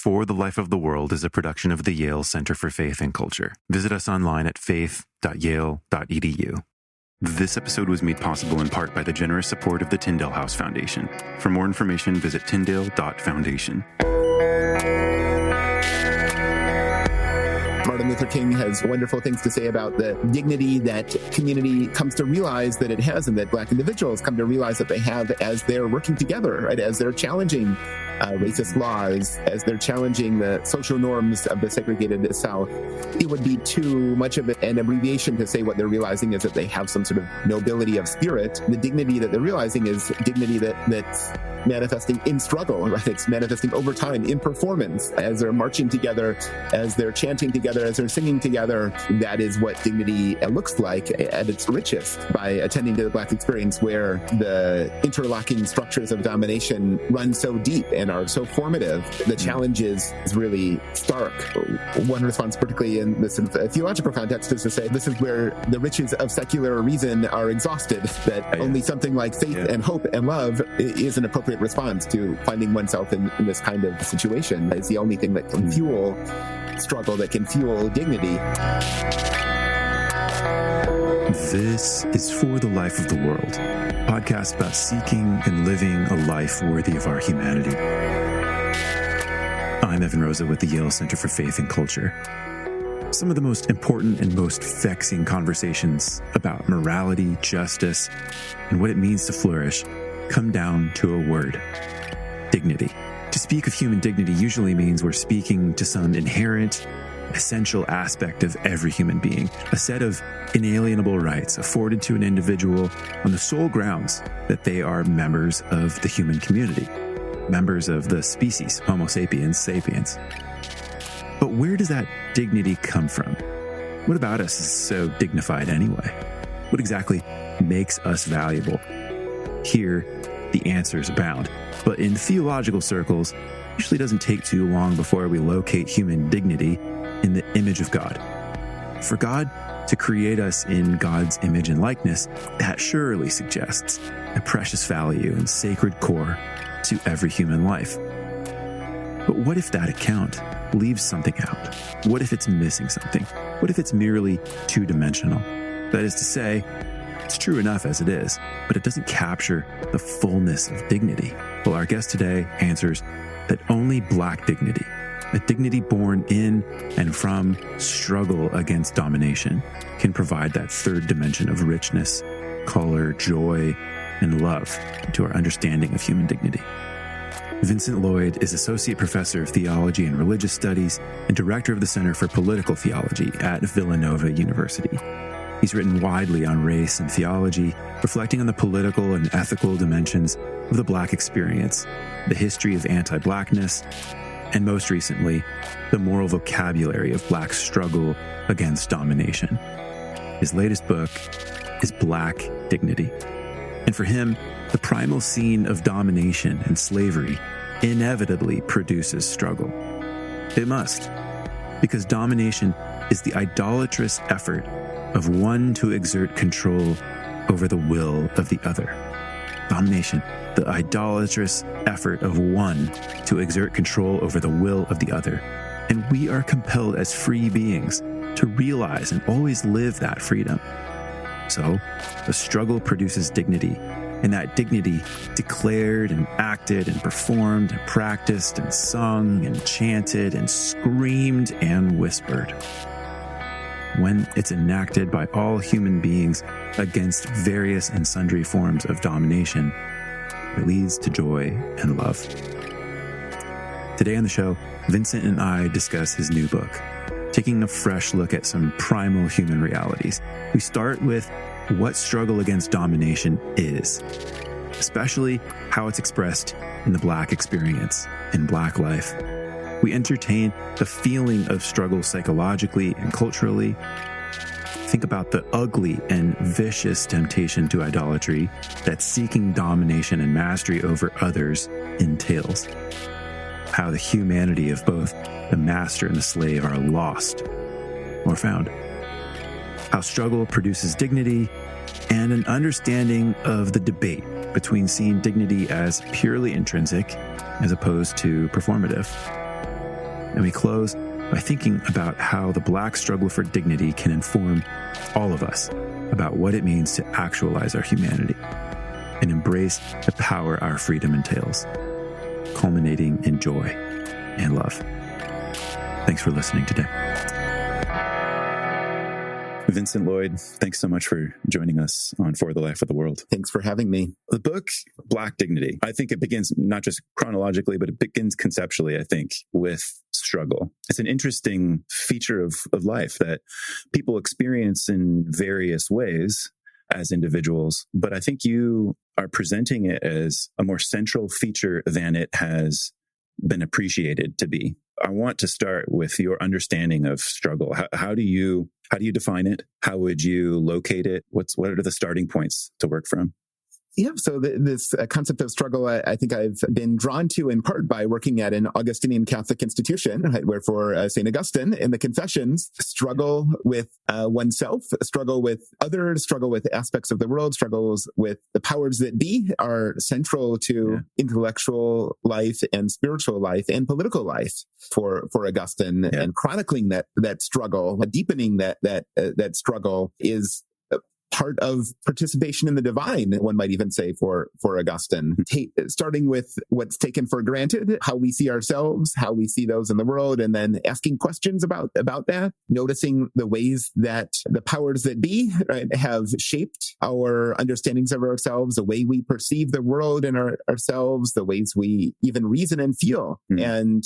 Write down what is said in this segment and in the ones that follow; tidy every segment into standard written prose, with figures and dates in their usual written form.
For the Life of the World is a production of the Yale Center for Faith and Culture. Visit us online at faith.yale.edu. This episode was made possible in part by the generous support of the Tyndale House Foundation. For more information, visit tyndale.foundation. Martin Luther King has wonderful things to say about the dignity that community comes to realize that it has and that Black individuals come to realize that they have as they're working together, right? As they're challenging racist laws, as they're challenging the social norms of the segregated South. It would be too much of an abbreviation to say what they're realizing is that they have some sort of nobility of spirit. The dignity that they're realizing is dignity that's manifesting in struggle, right? It's manifesting over time in performance as they're marching together, as they're chanting together, as they're singing together. That is what dignity looks like at its richest by attending to the Black experience, where the interlocking structures of domination run so deep and are so formative. The challenge is really stark. One response, particularly in this sort of theological context, is to say this is where the riches of secular reason are exhausted, that only something like faith and hope and love is an appropriate response to finding oneself in this kind of situation. It's the only thing that can fuel struggle, that can fuel dignity. This is For the Life of the World, a podcast about seeking and living a life worthy of our humanity. I'm Evan Rosa with the Yale Center for Faith and Culture. Some of the most important and most vexing conversations about morality, justice, and what it means to flourish come down to a word: dignity. To speak of human dignity usually means we're speaking to some inherent, essential aspect of every human being, a set of inalienable rights afforded to an individual on the sole grounds that they are members of the human community, members of the species, Homo sapiens sapiens. But where does that dignity come from? What about us is so dignified anyway? What exactly makes us valuable? Here, the answers abound. But in theological circles, it usually doesn't take too long before we locate human dignity in the image of God. For God to create us in God's image and likeness, that surely suggests a precious value and sacred core to every human life. But what if that account leaves something out? What if it's missing something? What if it's merely two-dimensional? That is to say, it's true enough as it is, but it doesn't capture the fullness of dignity. Well, our guest today answers that only Black dignity, a dignity born in and from struggle against domination, can provide that third dimension of richness, color, joy, and love to our understanding of human dignity. Vincent Lloyd is Associate Professor of Theology and Religious Studies and Director of the Center for Political Theology at Villanova University. He's written widely on race and theology, reflecting on the political and ethical dimensions of the Black experience, the history of anti-Blackness, and most recently, the moral vocabulary of Black struggle against domination. His latest book is Black Dignity. And for him, the primal scene of domination and slavery inevitably produces struggle. It must, because domination is the idolatrous effort of one to exert control over the will of the other. Domination, the idolatrous effort of one to exert control over the will of the other. And we are compelled as free beings to realize and always live that freedom. So, the struggle produces dignity, and that dignity declared and acted and performed and practiced and sung and chanted and screamed and whispered. When it's enacted by all human beings against various and sundry forms of domination, it leads to joy and love. Today on the show, Vincent and I discuss his new book, taking a fresh look at some primal human realities. We start with what struggle against domination is, especially how it's expressed in the Black experience, in Black life. We entertain the feeling of struggle psychologically and culturally. Think about the ugly and vicious temptation to idolatry that seeking domination and mastery over others entails. How the humanity of both the master and the slave are lost or found. How struggle produces dignity, and an understanding of the debate between seeing dignity as purely intrinsic as opposed to performative. And we close by thinking about how the Black struggle for dignity can inform all of us about what it means to actualize our humanity and embrace the power our freedom entails, culminating in joy and love. Thanks for listening today. Vincent Lloyd, thanks so much for joining us on For the Life of the World. Thanks for having me. The book, Black Dignity, I think it begins not just chronologically, but it begins conceptually, I think, with struggle. It's an interesting feature of life that people experience in various ways as individuals, but I think you are presenting it as a more central feature than it has been appreciated to be. I want to start with your understanding of struggle. How do you define it? How would you locate it? What are the starting points to work from? Yeah, so this concept of struggle, I think I've been drawn to in part by working at an Augustinian Catholic institution, right, where for St. Augustine in the Confessions, struggle with oneself, struggle with others, struggle with aspects of the world, struggles with the powers that be are central to intellectual life and spiritual life and political life for Augustine. And chronicling that struggle, deepening that struggle is part of participation in the divine, one might even say for Augustine. Starting with what's taken for granted, how we see ourselves, how we see those in the world, and then asking questions about that, noticing the ways that the powers that be, right, have shaped our understandings of ourselves, the way we perceive the world and ourselves, the ways we even reason and feel. And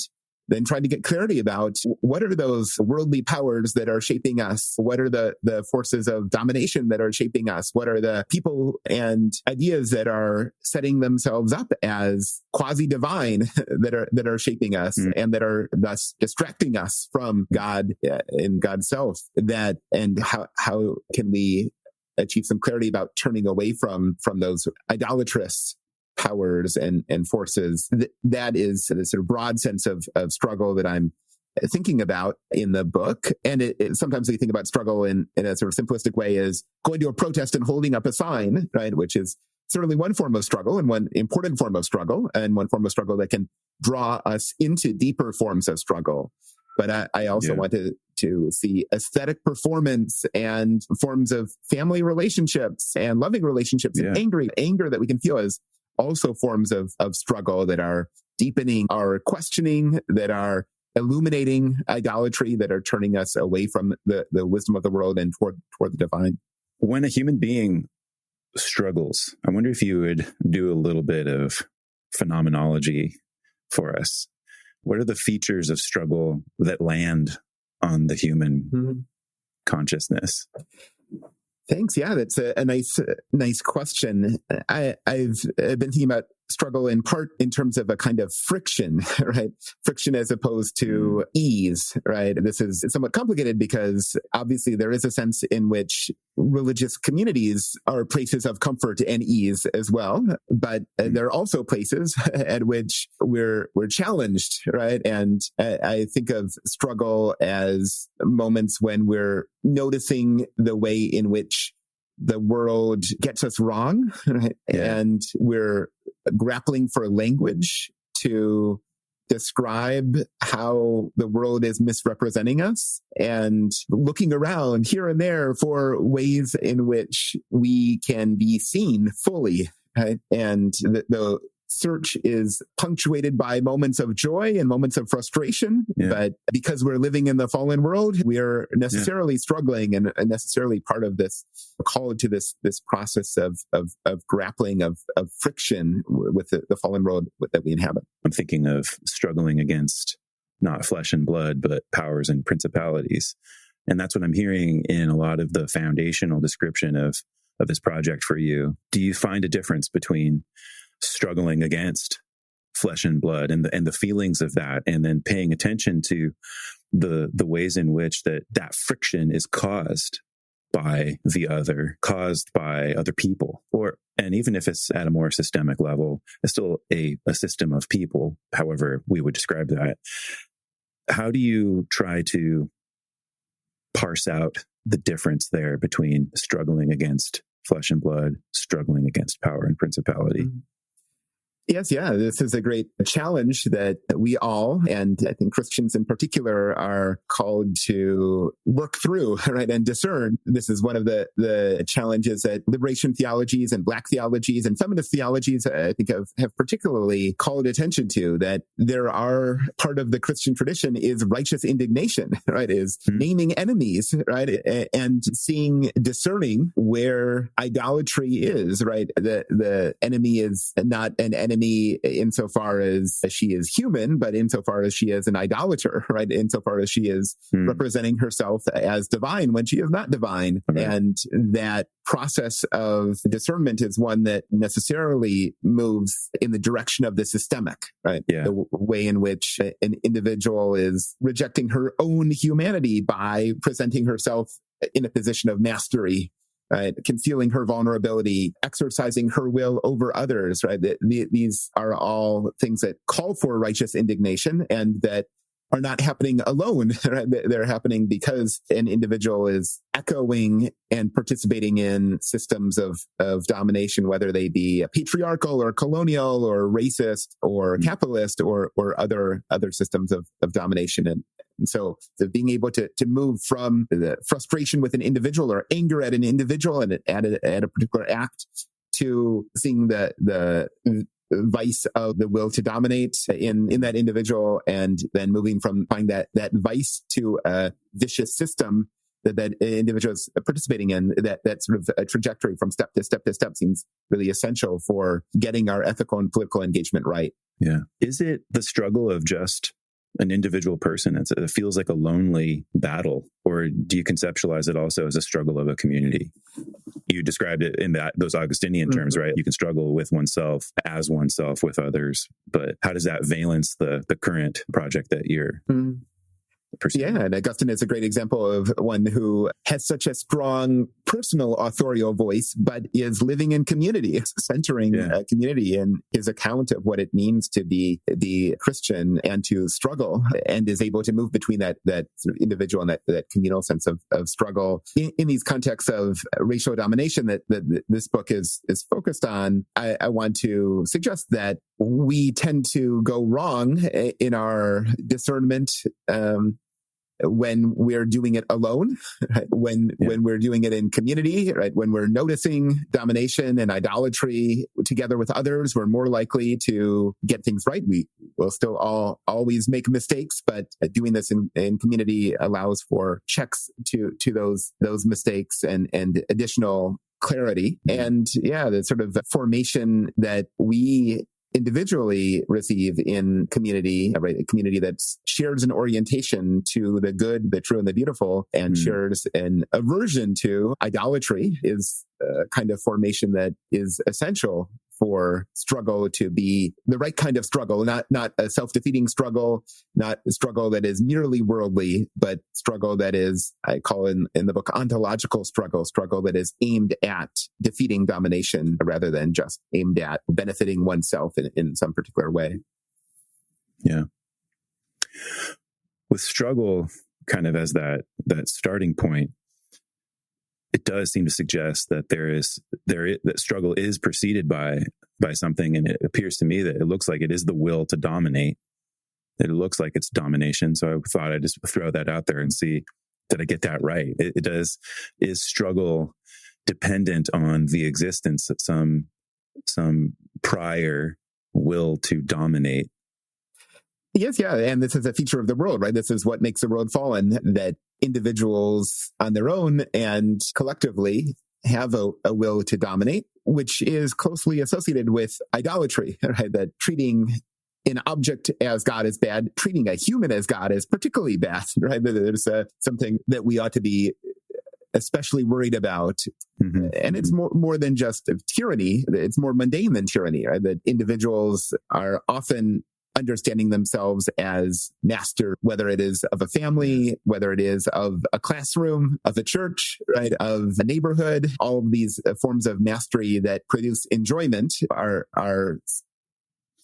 then trying to get clarity about what are those worldly powers that are shaping us? What are the forces of domination that are shaping us? What are the people and ideas that are setting themselves up as quasi-divine that are shaping us and that are thus distracting us from God and God's self? And how can we achieve some clarity about turning away from those idolatrous powers and forces? That is the sort of broad sense of struggle that I'm thinking about in the book. And sometimes we think about struggle in a sort of simplistic way as going to a protest and holding up a sign, right? Which is certainly one form of struggle and one important form of struggle and one form of struggle that can draw us into deeper forms of struggle. But I also want to see aesthetic performance and forms of family relationships and loving relationships and anger that we can feel as also forms of struggle that are deepening our questioning, that are illuminating idolatry, that are turning us away from the wisdom of the world and toward the divine. When a human being struggles, I wonder if you would do a little bit of phenomenology for us. What are the features of struggle that land on the human consciousness? Thanks. Yeah, that's a nice question. I've been thinking about struggle in part in terms of a kind of friction, right? Friction as opposed to ease, right? This is somewhat complicated because obviously there is a sense in which religious communities are places of comfort and ease as well, but there are also places at which we're challenged, right? And I think of struggle as moments when we're noticing the way in which the world gets us wrong, right? And we're grappling for language to describe how the world is misrepresenting us and looking around here and there for ways in which we can be seen fully, right? And the search is punctuated by moments of joy and moments of frustration. But because we're living in the fallen world, we are necessarily struggling and necessarily part of this call to this process of grappling, of friction with the fallen world that we inhabit. I'm thinking of struggling against not flesh and blood, but powers and principalities. And that's what I'm hearing in a lot of the foundational description of this project for you. Do you find a difference between struggling against flesh and blood and the feelings of that, and then paying attention to the ways in which that friction is caused by the other, caused by other people, and even if it's at a more systemic level, it's still a system of people, however we would describe that. How do you try to parse out the difference there between struggling against flesh and blood, struggling against power and principality? Yes, yeah. This is a great challenge that we all, and I think Christians in particular, are called to work through, right, and discern. This is one of the challenges that liberation theologies and Black theologies and feminist theologies, I think, have particularly called attention to, that there are part of the Christian tradition is righteous indignation, right, is naming enemies, right, and discerning where idolatry is, right. The enemy is not an enemy insofar as she is human, but insofar as she is an idolater, right? Insofar as she is representing herself as divine when she is not divine. Okay. And that process of discernment is one that necessarily moves in the direction of the systemic, right? Yeah. The way in which an individual is rejecting her own humanity by presenting herself in a position of mastery, right? Concealing her vulnerability, exercising her will over others, right? These are all things that call for righteous indignation and that are not happening alone, right? They're happening because an individual is echoing and participating in systems of domination, whether they be patriarchal or colonial or racist or capitalist or other systems of domination. And so being able to move from the frustration with an individual or anger at an individual and at a particular act to seeing the vice of the will to dominate in that individual, and then moving from finding that vice to a vicious system that individual is participating in, that sort of a trajectory from step to step to step seems really essential for getting our ethical and political engagement right. Yeah. Is it the struggle of just an individual person? It feels like a lonely battle, or do you conceptualize it also as a struggle of a community? You described it in those Augustinian terms, right? You can struggle with oneself, as oneself, with others, but how does that valence the current project that you're pursuing? Yeah, and Augustine is a great example of one who has such a strong personal authorial voice, but is living in community, centering a community in his account of what it means to be Christian and to struggle, and is able to move between that sort of individual and that communal sense of struggle in these contexts of racial domination that this book is focused on. I want to suggest that we tend to go wrong in our discernment when we're doing it alone, right? When we're doing it in community, right? When we're noticing domination and idolatry together with others, we're more likely to get things right. We will still always make mistakes, but doing this in community allows for checks to those mistakes and additional clarity. And the sort of formation that we individually receive in community, right? A community that shares an orientation to the good, the true, and the beautiful, and shares an aversion to idolatry is a kind of formation that is essential for struggle to be the right kind of struggle, not a self-defeating struggle, not a struggle that is merely worldly, but struggle that is, I call in the book, ontological struggle that is aimed at defeating domination rather than just aimed at benefiting oneself in some particular way. Yeah. With struggle kind of as that starting point, it does seem to suggest that that struggle is preceded by something, and it appears to me that it looks like it is the will to dominate. That it looks like it's domination. So I thought I'd just throw that out there and see, did I get that right? It does. Is struggle dependent on the existence of some prior will to dominate? Yes, yeah. And this is a feature of the world, right? This is what makes the world fallen, that individuals on their own and collectively have a will to dominate, which is closely associated with idolatry, right? That treating an object as God is bad, treating a human as God is particularly bad, right? There's something that we ought to be especially worried about. And it's more than just tyranny. It's more mundane than tyranny, right? That individuals are often understanding themselves as master, whether it is of a family, whether it is of a classroom, of a church, right, of a neighborhood. All of these forms of mastery that produce enjoyment are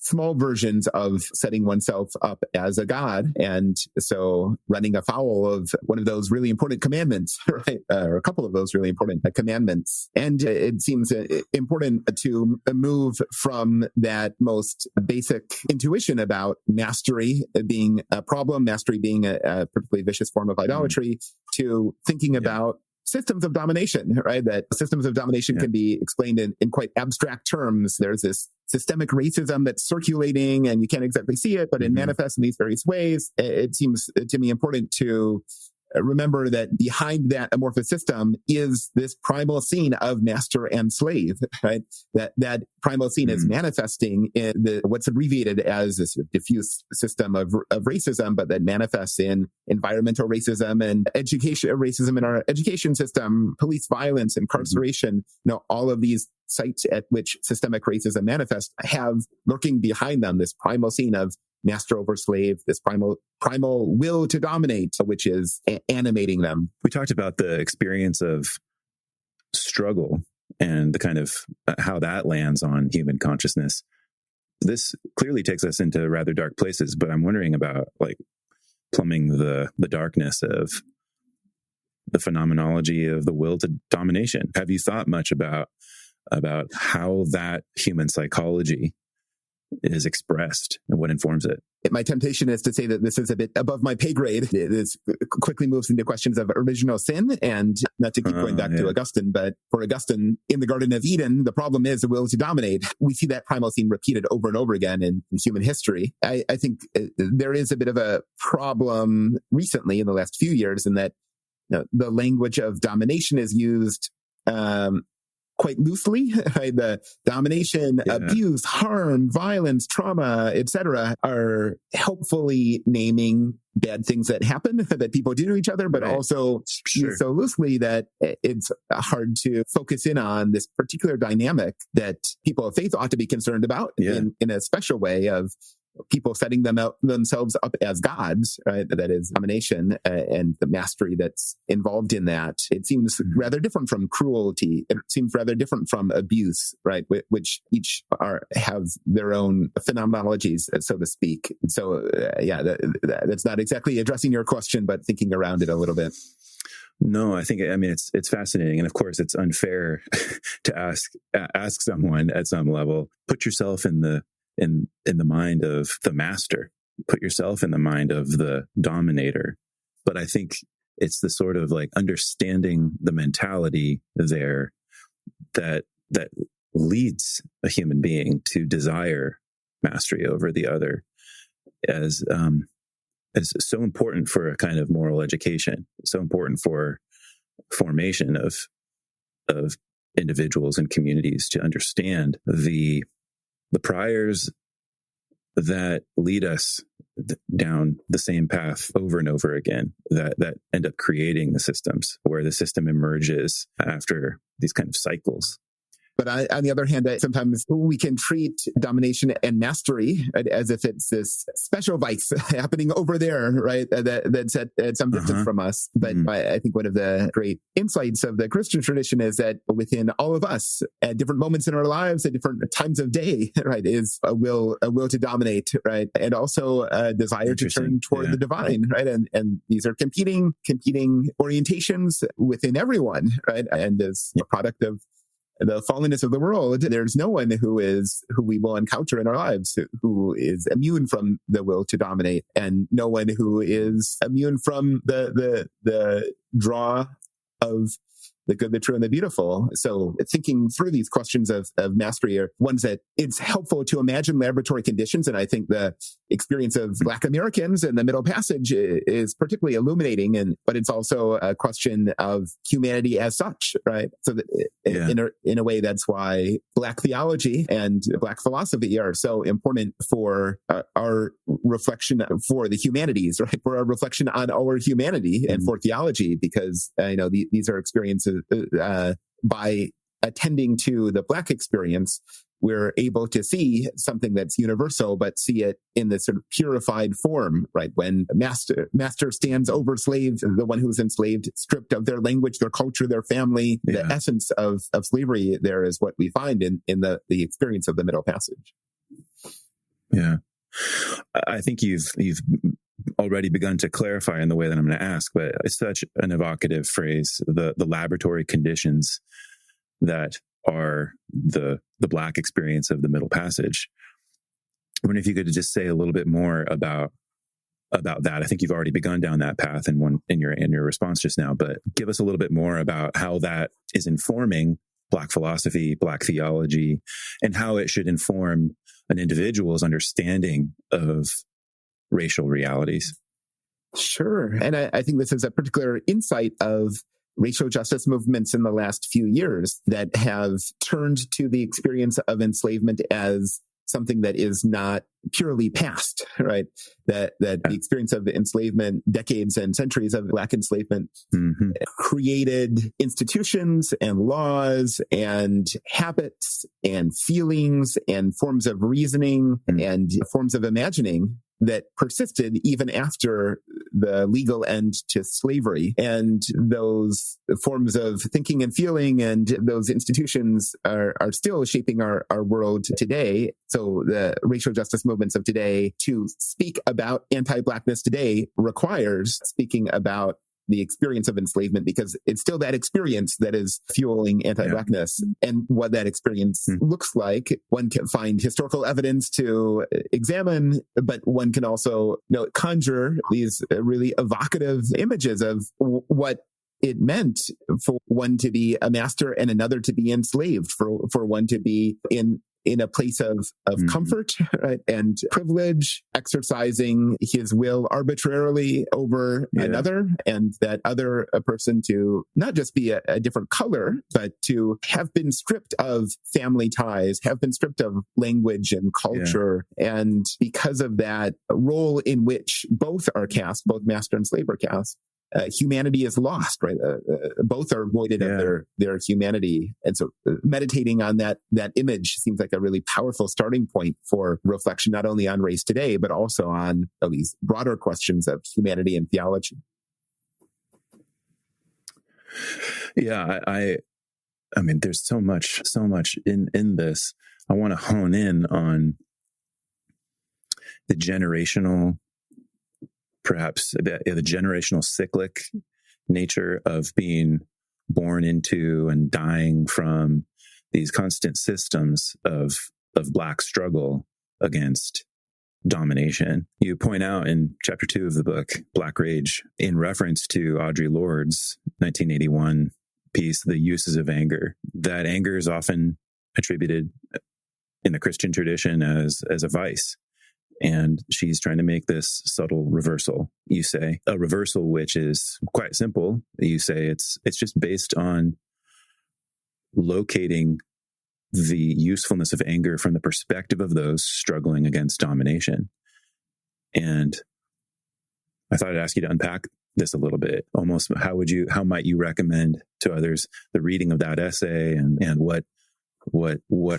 small versions of setting oneself up as a god. And so running afoul of one of those really important commandments, right? Or a couple of those really important commandments. And it seems important to move from that most basic intuition about mastery being a problem, mastery being a particularly vicious form of idolatry, to thinking about systems of domination, right? That systems of domination can be explained in quite abstract terms. There's this systemic racism that's circulating and you can't exactly see it, but it manifests in these various ways. It seems to me important to remember that behind that amorphous system is this primal scene of master and slave, right? That primal scene is manifesting in what's abbreviated as this diffuse system of racism, but that manifests in environmental racism and education racism in our education system, police violence, incarceration. All of these sites at which systemic racism manifests have lurking behind them this primal scene of master over slave, this primal will to dominate, which is animating them. We talked about the experience of struggle and the kind of how that lands on human consciousness. This clearly takes us into rather dark places, but I'm wondering about like plumbing the darkness of the phenomenology of the will to domination. Have you thought much about how that human psychology is expressed and what informs it? My temptation is to say that this is a bit above my pay grade. This quickly moves into questions of original sin, and not to keep going back to Augustine, but for Augustine, in the Garden of Eden, the problem is the will to dominate. We see that primal scene repeated over and over again in human history. I think there is a bit of a problem recently in the last few years in that the language of domination is used quite loosely, right? The domination, abuse, harm, violence, trauma, etc., are helpfully naming bad things that happen, that people do to each other, but also used so loosely that it's hard to focus in on this particular dynamic that people of faith ought to be concerned about in a special way of people setting themselves up as gods, right? That is domination and the mastery that's involved in that. It seems rather different from cruelty. It seems rather different from abuse, right? Which each have their own phenomenologies, so to speak. So, that's not exactly addressing your question, but thinking around it a little bit. No, I mean, it's fascinating. And of course, it's unfair to ask someone at some level, put yourself in the mind of the master, put yourself in the mind of the dominator. But I think it's the sort of like understanding the mentality there that leads a human being to desire mastery over the other as so important for a kind of moral education, so important for formation of individuals and communities to understand the priors that lead us down the same path over and over again, that end up creating the systems where the system emerges after these kind of cycles. But on the other hand, sometimes we can treat domination and mastery as if it's this special vice happening over there, right? That's at some distance from us. But I think one of the great insights of the Christian tradition is that within all of us, at different moments in our lives, at different times of day, right, is a will to dominate, right? And also a desire to turn toward the divine, right? And these are competing orientations within everyone, right? And as a product of the fallenness of the world, there's no one who we will encounter in our lives who is immune from the will to dominate, and no one who is immune from the draw of the good, the true, and the beautiful. So thinking through these questions of mastery are ones that it's helpful to imagine laboratory conditions. And I think the experience of Black Americans in the Middle Passage is particularly illuminating, but it's also a question of humanity as such, right? So that in a way, that's why Black theology and Black philosophy are so important for our reflection for the humanities, right? For our reflection on our humanity and for theology, because these are experiences by attending to the Black experience, we're able to see something that's universal, but see it in this sort of purified form, right? When master stands over slave, the one who's enslaved, stripped of their language, their culture, their family, the essence of slavery there is what we find in the experience of the Middle Passage. Yeah. I think you've already begun to clarify in the way that I'm going to ask, but it's such an evocative phrase, the laboratory conditions that are the Black experience of the Middle Passage. I wonder if you could just say a little bit more about that. I think you've already begun down that path in your response just now, but give us a little bit more about how that is informing Black philosophy, Black theology, and how it should inform an individual's understanding of racial realities. Sure. And I think this is a particular insight of racial justice movements in the last few years that have turned to the experience of enslavement as something that is not purely past, right? That the experience of enslavement, decades and centuries of Black enslavement, created institutions and laws and habits and feelings and forms of reasoning and forms of imagining that persisted even after the legal end to slavery. And those forms of thinking and feeling and those institutions are still shaping our world today. So the racial justice movements of today, to speak about anti-Blackness today, requires speaking about the experience of enslavement, because it's still that experience that is fueling anti-Blackness. And what that experience looks like, one can find historical evidence to examine, but one can also conjure these really evocative images of what it meant for one to be a master and another to be enslaved, for one to be in a place of comfort, right, and privilege, exercising his will arbitrarily over another, and that other person to not just be a different color, but to have been stripped of family ties, have been stripped of language and culture. And because of that role in which both are cast, both master and slave are cast, humanity is lost, right? Both are voided of their humanity. And so meditating on that image seems like a really powerful starting point for reflection, not only on race today, but also on these broader questions of humanity and theology. Yeah, I mean, there's so much in this. I want to hone in on the generational, perhaps the generational cyclic nature of being born into and dying from these constant systems of Black struggle against domination. You point out in chapter 2 of the book, Black Rage, in reference to Audre Lorde's 1981 piece, The Uses of Anger, that anger is often attributed in the Christian tradition as a vice. And she's trying to make this subtle reversal, you say, a reversal which is quite simple. You say it's just based on locating the usefulness of anger from the perspective of those struggling against domination. And I thought I'd ask you to unpack this a little bit. Almost, how might you recommend to others the reading of that essay and what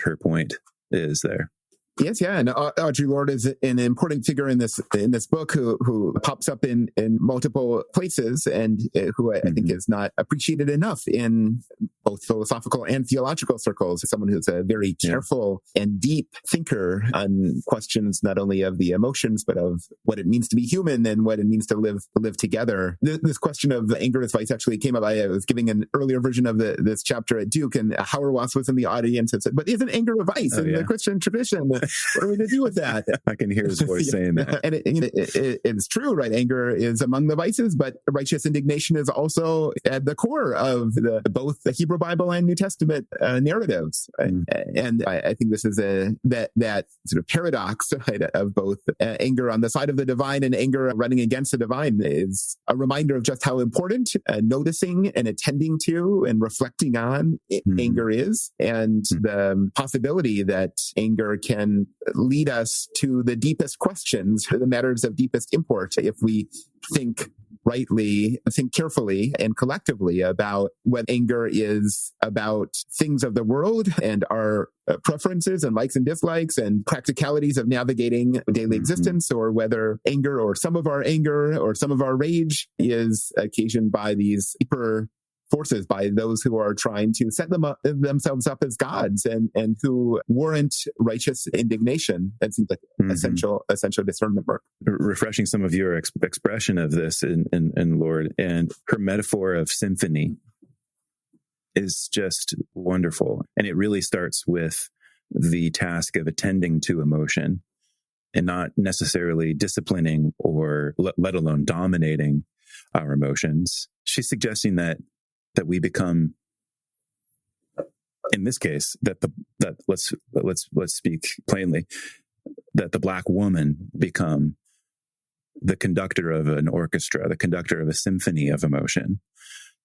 her point is there? Yes, yeah, and Audre Lorde is an important figure in this book who pops up in multiple places, and who I think is not appreciated enough in both philosophical and theological circles. Someone who's a very careful and deep thinker on questions not only of the emotions, but of what it means to be human and what it means to live together. This question of anger as vice actually came up. I was giving an earlier version of this chapter at Duke, and Hauerwas was in the audience and said, "But isn't anger a vice in the Christian tradition? What are we to do with that?" I can hear his voice saying that. And it's true, right? Anger is among the vices, but righteous indignation is also at the core of both the Hebrew Bible and New Testament narratives. Right? And I think this is that sort of paradox, right, of both anger on the side of the divine and anger running against the divine is a reminder of just how important noticing and attending to and reflecting on anger is, and the possibility that anger can lead us to the deepest questions, the matters of deepest import, if we think rightly, think carefully and collectively about what anger is about things of the world and our preferences and likes and dislikes and practicalities of navigating daily existence, or whether anger or some of our rage is occasioned by these deeper forces, by those who are trying to set themselves up as gods and who warrant righteous indignation. That seems like essential discernment work. Refreshing some of your expression of this in Lord, and her metaphor of symphony is just wonderful. And it really starts with the task of attending to emotion and not necessarily disciplining or let alone dominating our emotions. She's suggesting that we become, in this case, that let's speak plainly, that the Black woman become the conductor of an orchestra, the conductor of a symphony of emotion,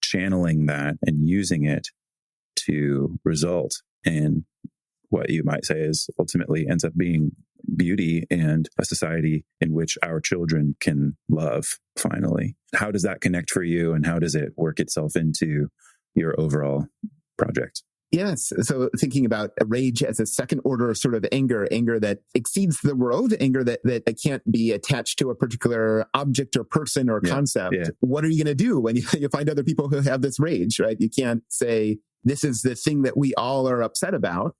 channeling that and using it to result in what you might say is ultimately ends up being beauty and a society in which our children can love, finally. How does that connect for you, and how does it work itself into your overall project? Yes. So thinking about rage as a second order sort of anger that exceeds the world, anger that can't be attached to a particular object or person or concept. Yeah. What are you going to do when you find other people who have this rage, right? You can't say, this is the thing that we all are upset about.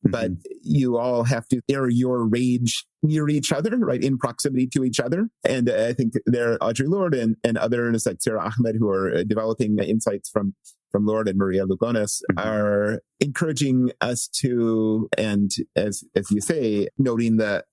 But you all have to air your rage near each other, right? In proximity to each other. And I think there, Audre Lorde and others like Sarah Ahmed, who are developing insights from Lorde and Maria Lugones, are encouraging us to, and as you say, noting the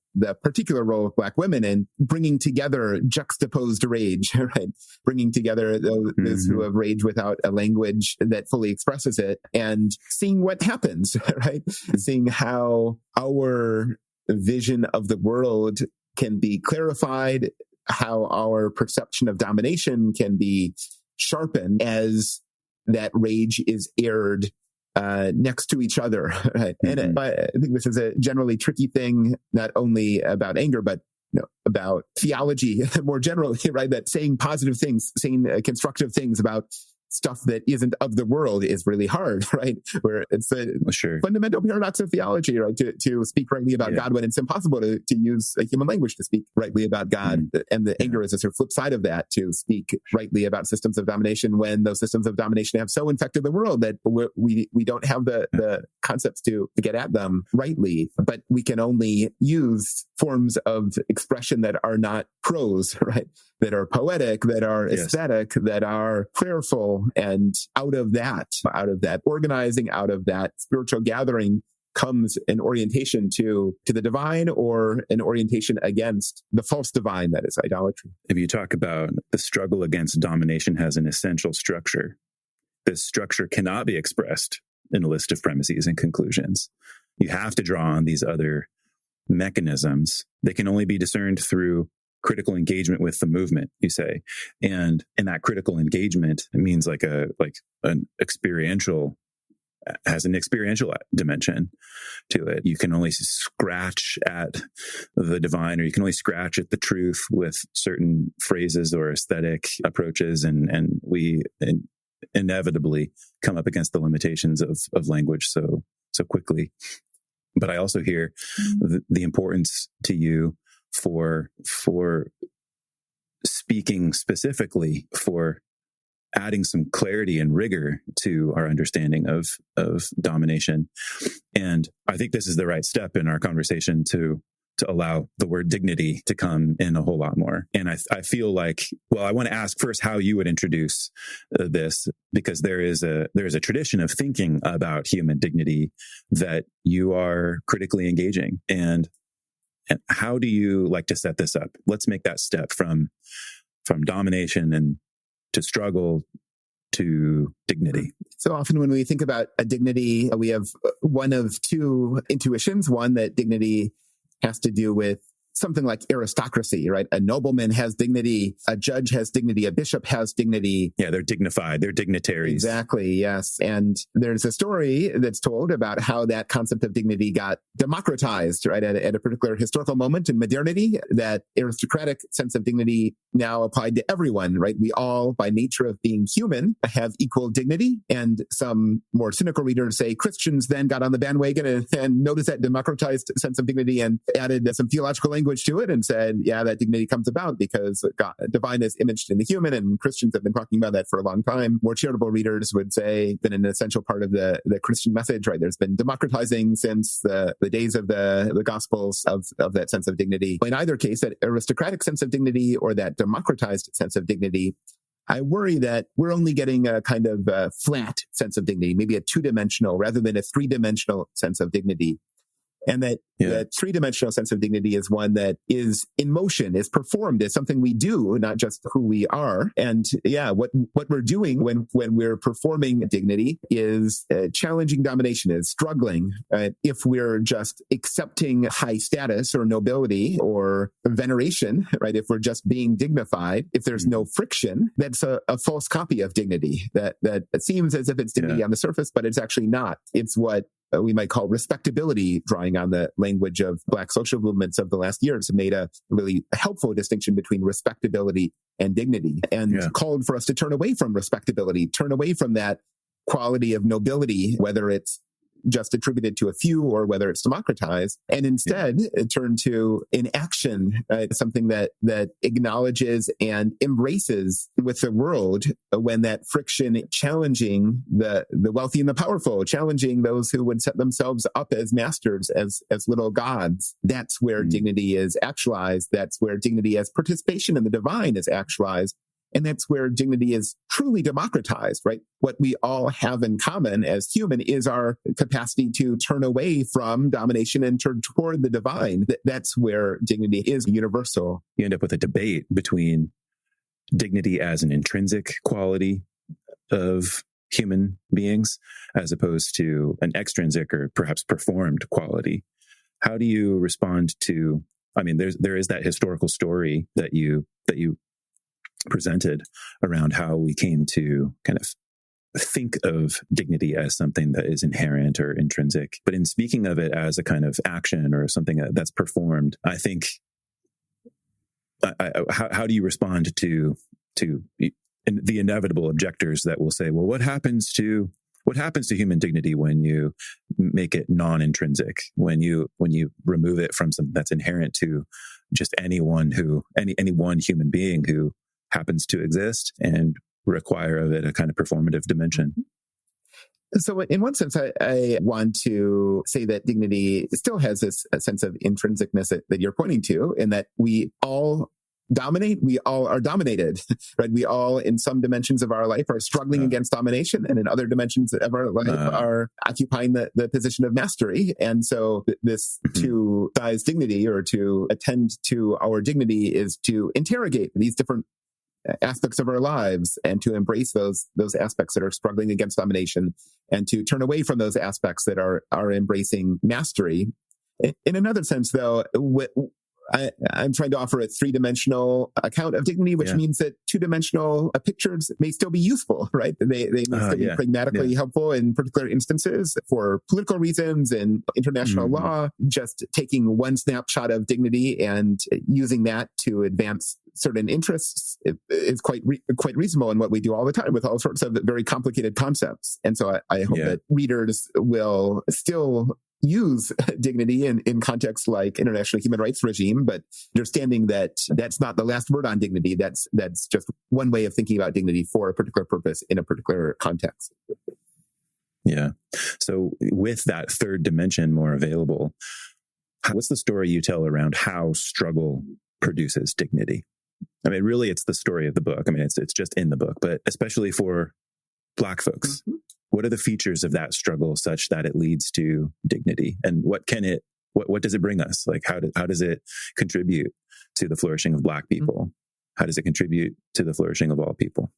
particular role of Black women in bringing together juxtaposed rage, right? Bringing together those who have rage without a language that fully expresses it, and seeing what happens, right? Seeing how our vision of the world can be clarified, how our perception of domination can be sharpened as that rage is aired next to each other, right? And I think this is a generally tricky thing, not only about anger, but about theology more generally, right? That saying positive things, saying constructive things about stuff that isn't of the world is really hard, right? Where it's the fundamental paradox of theology, right? To speak rightly about God when it's impossible to use a human language to speak rightly about God. And the anger is a sort of flip side of that, to speak rightly about systems of domination when those systems of domination have so infected the world that we don't have the concepts to get at them rightly. But we can only use forms of expression that are not prose, right? That are poetic, that are aesthetic, that are prayerful. And out of that organizing, out of that spiritual gathering comes an orientation to the divine, or an orientation against the false divine, that is idolatry. If you talk about the struggle against domination has an essential structure, this structure cannot be expressed in a list of premises and conclusions. You have to draw on these other mechanisms. They can only be discerned through critical engagement with the movement, you say. And in that critical engagement, it means like an experiential, has an experiential dimension to it. You can only scratch at the divine, or you can only scratch at the truth with certain phrases or aesthetic approaches. And we inevitably come up against the limitations of language so quickly. But I also hear the importance to you for speaking specifically, for adding some clarity and rigor to our understanding of domination. And I think this is the right step in our conversation to allow the word dignity to come in a whole lot more. And I feel like, well, I want to ask first how you would introduce this, because there is a tradition of thinking about human dignity that you are critically engaging. And how do you like to set this up? Let's make that step from domination and to struggle to dignity. So often when we think about a dignity, we have one of two intuitions. One, that dignity has to do with something like aristocracy, right? A nobleman has dignity, a judge has dignity, a bishop has dignity. Yeah, they're dignified, they're dignitaries. Exactly, yes. And there's a story that's told about how that concept of dignity got democratized, right? At a particular historical moment in modernity, that aristocratic sense of dignity now applied to everyone, right? We all, by nature of being human, have equal dignity. And some more cynical readers say Christians then got on the bandwagon and noticed that democratized sense of dignity and added some theological language language to it and said, yeah, that dignity comes about because God, divine is imaged in the human, and Christians have been talking about that for a long time. More charitable readers would say been an essential part of the Christian message, right? There's been democratizing since the days of the Gospels of that sense of dignity. In either case, that aristocratic sense of dignity or that democratized sense of dignity, I worry that we're only getting a kind of flat sense of dignity, maybe a two-dimensional rather than a three-dimensional sense of dignity. And that three-dimensional sense of dignity is one that is in motion, is performed, is something we do, not just who we are. And what we're doing when we're performing dignity is challenging domination, is struggling. If we're just accepting high status or nobility or veneration, right? If we're just being dignified, if there's no friction, that's a false copy of dignity. That seems as if it's dignity on the surface, but it's actually not. It's what we might call respectability, drawing on the language of Black social movements of the last years, have made a really helpful distinction between respectability and dignity, and called for us to turn away from respectability, turn away from that quality of nobility, whether it's just attributed to a few or whether it's democratized, and instead turn to inaction, something that acknowledges and embraces with the world when that friction, challenging the wealthy and the powerful, challenging those who would set themselves up as masters, as little gods. That's where dignity is actualized. That's where dignity as participation in the divine is actualized. And that's where dignity is truly democratized, right? What we all have in common as human is our capacity to turn away from domination and turn toward the divine. That's where dignity is universal. You end up with a debate between dignity as an intrinsic quality of human beings as opposed to an extrinsic or perhaps performed quality. How do you respond to, there is that historical story that you presented around how we came to kind of think of dignity as something that is inherent or intrinsic. But in speaking of it as a kind of action or something that's performed, I think, how do you respond to the inevitable objectors that will say, well, what happens to human dignity when you make it non-intrinsic, when you remove it from something that's inherent to just any one human being who happens to exist and require of it a kind of performative dimension? So in one sense, I want to say that dignity still has this sense of intrinsicness that you're pointing to, in that we all dominate, we all are dominated, right? We all, in some dimensions of our life, are struggling against domination, and in other dimensions of our life are occupying the position of mastery. And so this to size dignity, or to attend to our dignity, is to interrogate these different aspects of our lives and to embrace those aspects that are struggling against domination, and to turn away from those aspects that are embracing mastery. In another sense, though, I'm trying to offer a three-dimensional account of dignity, which means that two-dimensional pictures may still be useful, right? They may still be pragmatically helpful in particular instances for political reasons and international law. Just taking one snapshot of dignity and using that to advance certain interests is quite reasonable in what we do all the time with all sorts of very complicated concepts. And so I hope that readers will still use dignity in contexts like international human rights regime, but understanding that that's not the last word on dignity. That's just one way of thinking about dignity for a particular purpose in a particular context. Yeah. So with that third dimension more available, what's the story you tell around how struggle produces dignity? Really, it's the story of the book. It's just in the book, but especially for Black folks. What are the features of that struggle such that it leads to dignity? And what does it bring us? Like, how does it contribute to the flourishing of Black people? How does it contribute to the flourishing of all people?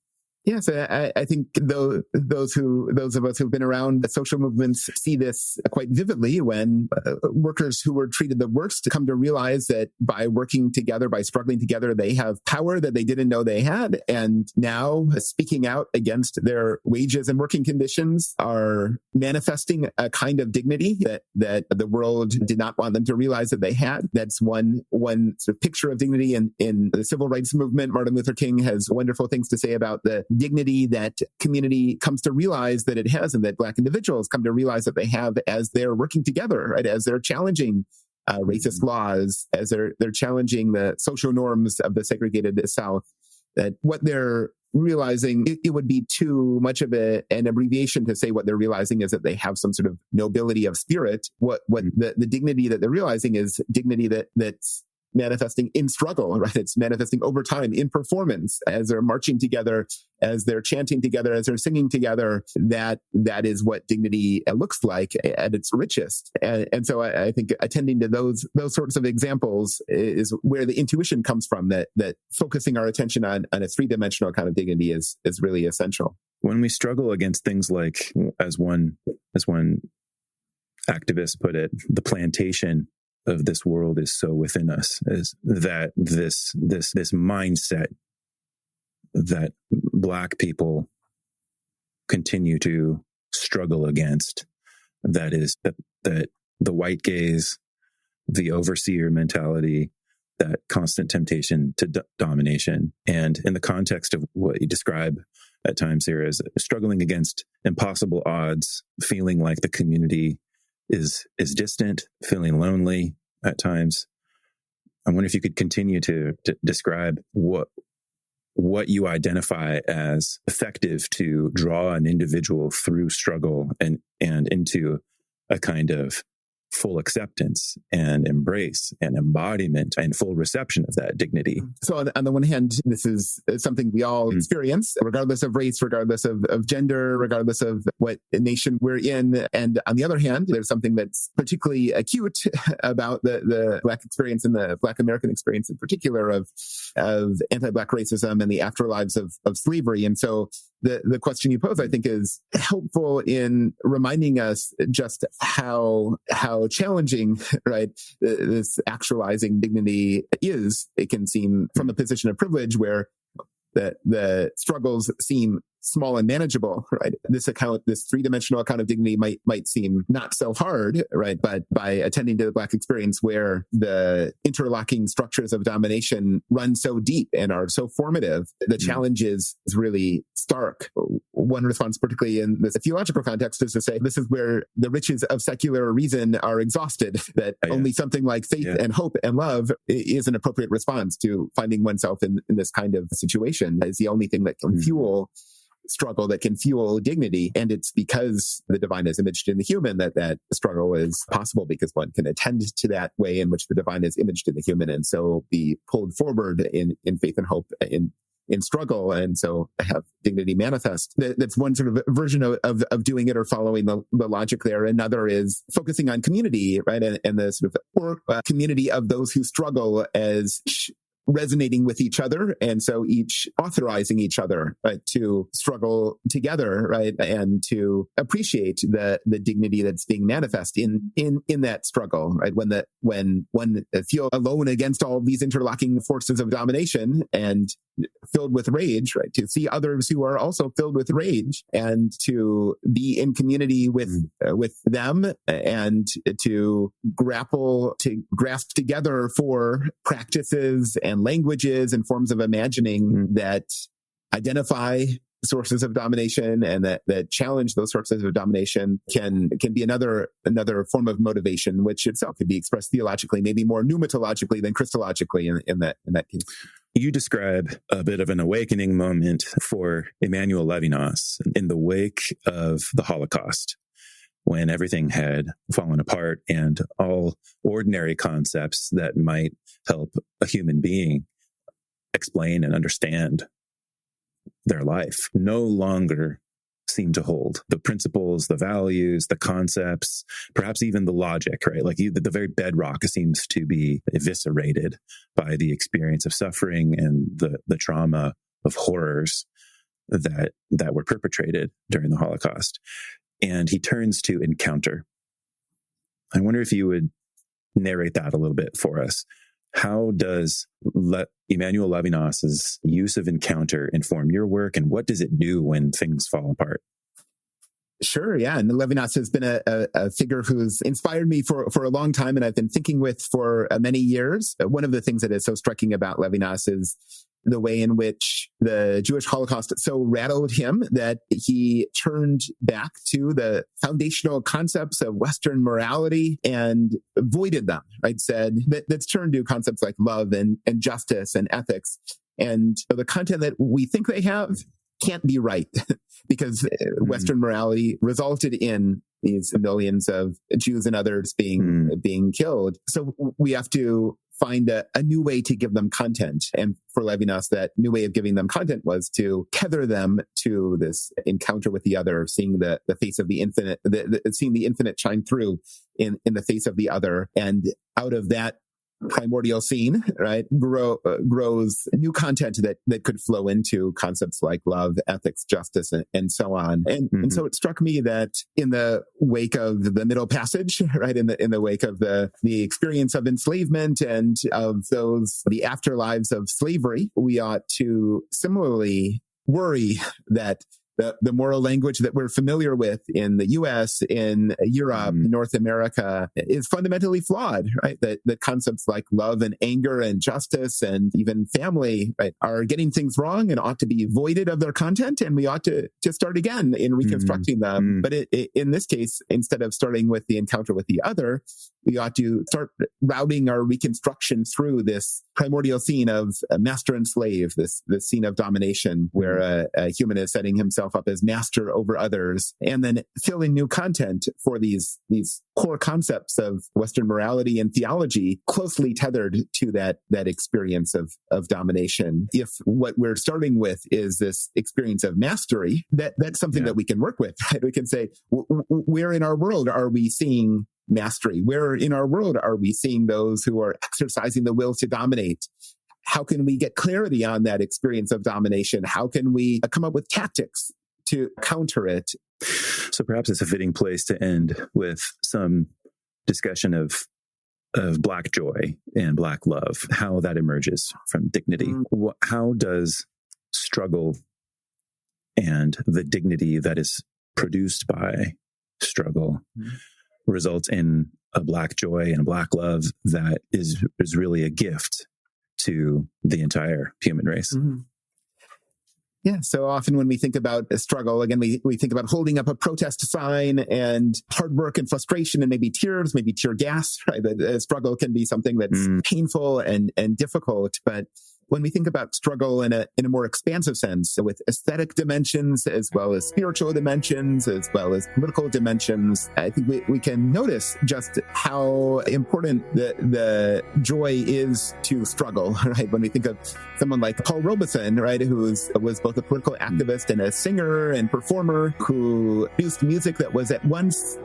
Yes, I think those of us who've been around the social movements see this quite vividly when workers who were treated the worst come to realize that by working together, by struggling together, they have power that they didn't know they had. And now speaking out against their wages and working conditions are manifesting a kind of dignity that the world did not want them to realize that they had. That's one sort of picture of dignity in the civil rights movement. Martin Luther King has wonderful things to say about the dignity that community comes to realize that it has, and that Black individuals come to realize that they have as they're working together, right? As they're challenging racist laws, as they're challenging the social norms of the segregated South, that what they're realizing, it would be too much of an abbreviation to say what they're realizing is that they have some sort of nobility of spirit. What the dignity that they're realizing is dignity that's manifesting in struggle, right? It's manifesting over time in performance as they're marching together, as they're chanting together, as they're singing together. That is what dignity looks like at its richest. And so I think attending to those sorts of examples is where the intuition comes from, that focusing our attention on a three-dimensional kind of dignity is really essential. When we struggle against things like, as one activist put it, the plantation of this world is so within us, is that this mindset that Black people continue to struggle against, that is that the white gaze, the overseer mentality, that constant temptation to domination. And in the context of what you describe at times here as struggling against impossible odds, feeling like the community is distant, feeling lonely at times. I wonder if you could continue to describe what you identify as effective to draw an individual through struggle and into a kind of full acceptance and embrace and embodiment and full reception of that dignity. So on the one hand, this is something we all experience, regardless of race, regardless of gender, regardless of what nation we're in. And on the other hand, there's something that's particularly acute about the Black experience and the Black American experience in particular of anti-Black racism and the afterlives of slavery. And so the question you pose, I think, is helpful in reminding us just how challenging, right, this actualizing dignity is. It can seem from a position of privilege where the struggles seem small and manageable, right? This three-dimensional account of dignity might seem not so hard, right? But by attending to the Black experience, where the interlocking structures of domination run so deep and are so formative, the challenge is really stark. One response, particularly in this theological context, is to say this is where the riches of secular reason are exhausted, that only something like faith and hope and love is an appropriate response to finding oneself in this kind of situation. It's the only thing that can fuel struggle, that can fuel dignity. And it's because the divine is imaged in the human that struggle is possible, because one can attend to that way in which the divine is imaged in the human, and so be pulled forward in faith and hope in struggle, and so have dignity manifest. That's one sort of version of doing it, or following the logic there. Another is focusing on community, right? And the sort of community of those who struggle as resonating with each other, and so each authorizing each other, right, to struggle together, right, and to appreciate the dignity that's being manifest in that struggle, right. When one feels alone against all these interlocking forces of domination and filled with rage, right, to see others who are also filled with rage, and to be in community with them, and to grasp together for practices and languages and forms of imagining that identify sources of domination and that challenge those sources of domination can be another form of motivation, which itself could be expressed theologically, maybe more pneumatologically than Christologically in that case. You describe a bit of an awakening moment for Emmanuel Levinas in the wake of the Holocaust, when everything had fallen apart and all ordinary concepts that might help a human being explain and understand their life no longer seem to hold. The principles, the values, the concepts, perhaps even the logic, right? Like the very bedrock seems to be eviscerated by the experience of suffering and the trauma of horrors that were perpetrated during the Holocaust. And he turns to encounter. I wonder if you would narrate that a little bit for us. How does Emmanuel Levinas's use of encounter inform your work, and what does it do when things fall apart? Sure, yeah. And Levinas has been a figure who's inspired me for a long time, and I've been thinking with for many years. One of the things that is so striking about Levinas is the way in which the Jewish Holocaust so rattled him that he turned back to the foundational concepts of Western morality and voided them, right? Said let's turn to concepts like love and justice and ethics. And the content that we think they have can't be right because Western morality resulted in these millions of Jews and others being killed. So we have to find a new way to give them content. And for Levinas, that new way of giving them content was to tether them to this encounter with the other, seeing the face of the infinite, seeing the infinite shine through in the face of the other. And out of that primordial scene, right, grows new content that could flow into concepts like love, ethics, justice, and so on. And so it struck me that in the wake of the Middle Passage, right, in the wake of the experience of enslavement and of the afterlives of slavery, we ought to similarly worry that the moral language that we're familiar with in the US, in Europe, North America is fundamentally flawed, right? That concepts like love and anger and justice and even family, right, are getting things wrong and ought to be voided of their content. And we ought to start again in reconstructing them. But in this case, instead of starting with the encounter with the other, we ought to start routing our reconstruction through this primordial scene of master and slave, this scene of domination where a human is setting himself up as master over others, and then filling new content for these core concepts of Western morality and theology closely tethered to that experience of domination. If what we're starting with is this experience of mastery, that's something that we can work with, right? We can say, where in our world are we seeing mastery? Where in our world are we seeing those who are exercising the will to dominate? How can we get clarity on that experience of domination? How can we come up with tactics to counter it? So perhaps it's a fitting place to end with some discussion of Black joy and Black love, how that emerges from dignity. How does struggle and the dignity that is produced by struggle result in a Black joy and a Black love that is really a gift to the entire human race? Yeah, so often when we think about a struggle, again, we think about holding up a protest sign and hard work and frustration and maybe tears, maybe tear gas, right? The struggle can be something that's painful and difficult, but when we think about struggle in a more expansive sense, with aesthetic dimensions, as well as spiritual dimensions, as well as political dimensions, I think we can notice just how important the joy is to struggle, right? When we think of someone like Paul Robeson, right, who was both a political activist and a singer and performer, who produced music that was at once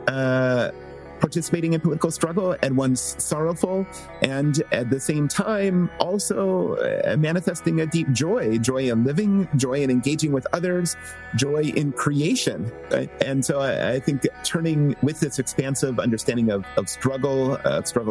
participating in political struggle, at once sorrowful, and at the same time also manifesting a deep joy in living, joy in engaging with others, joy in creation. Right? And so I think turning with this expansive understanding of struggle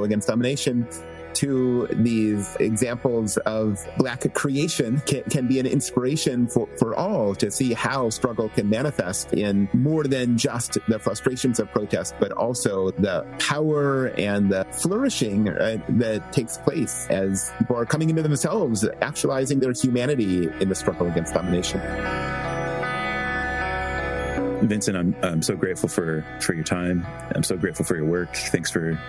against domination to these examples of Black creation can be an inspiration for all to see how struggle can manifest in more than just the frustrations of protest, but also the power and the flourishing that takes place as people are coming into themselves, actualizing their humanity in the struggle against domination. Vincent, I'm so grateful for your time. I'm so grateful for your work. Thanks for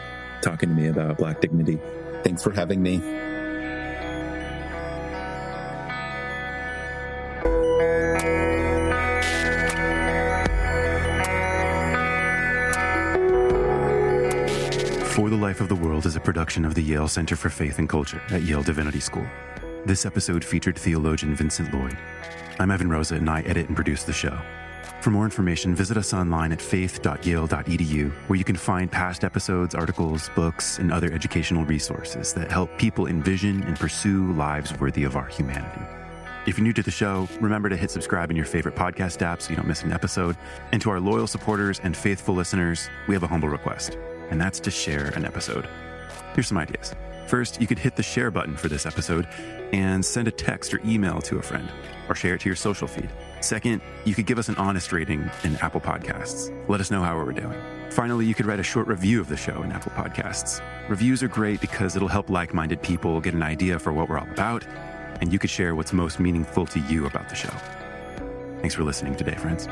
talking to me about Black dignity. Thanks for having me. For the Life of the World is a production of the Yale Center for Faith and Culture at Yale Divinity School. This episode featured theologian Vincent Lloyd. I'm Evan Rosa, and I edit and produce the show. For more information, visit us online at faith.yale.edu, where you can find past episodes, articles, books, and other educational resources that help people envision and pursue lives worthy of our humanity. If you're new to the show, remember to hit subscribe in your favorite podcast app so you don't miss an episode. And to our loyal supporters and faithful listeners, we have a humble request, and that's to share an episode. Here's some ideas. First, you could hit the share button for this episode and send a text or email to a friend, or share it to your social feed. Second, you could give us an honest rating in Apple Podcasts. Let us know how we're doing. Finally, you could write a short review of the show in Apple Podcasts. Reviews are great because it'll help like-minded people get an idea for what we're all about, and you could share what's most meaningful to you about the show. Thanks for listening today, friends.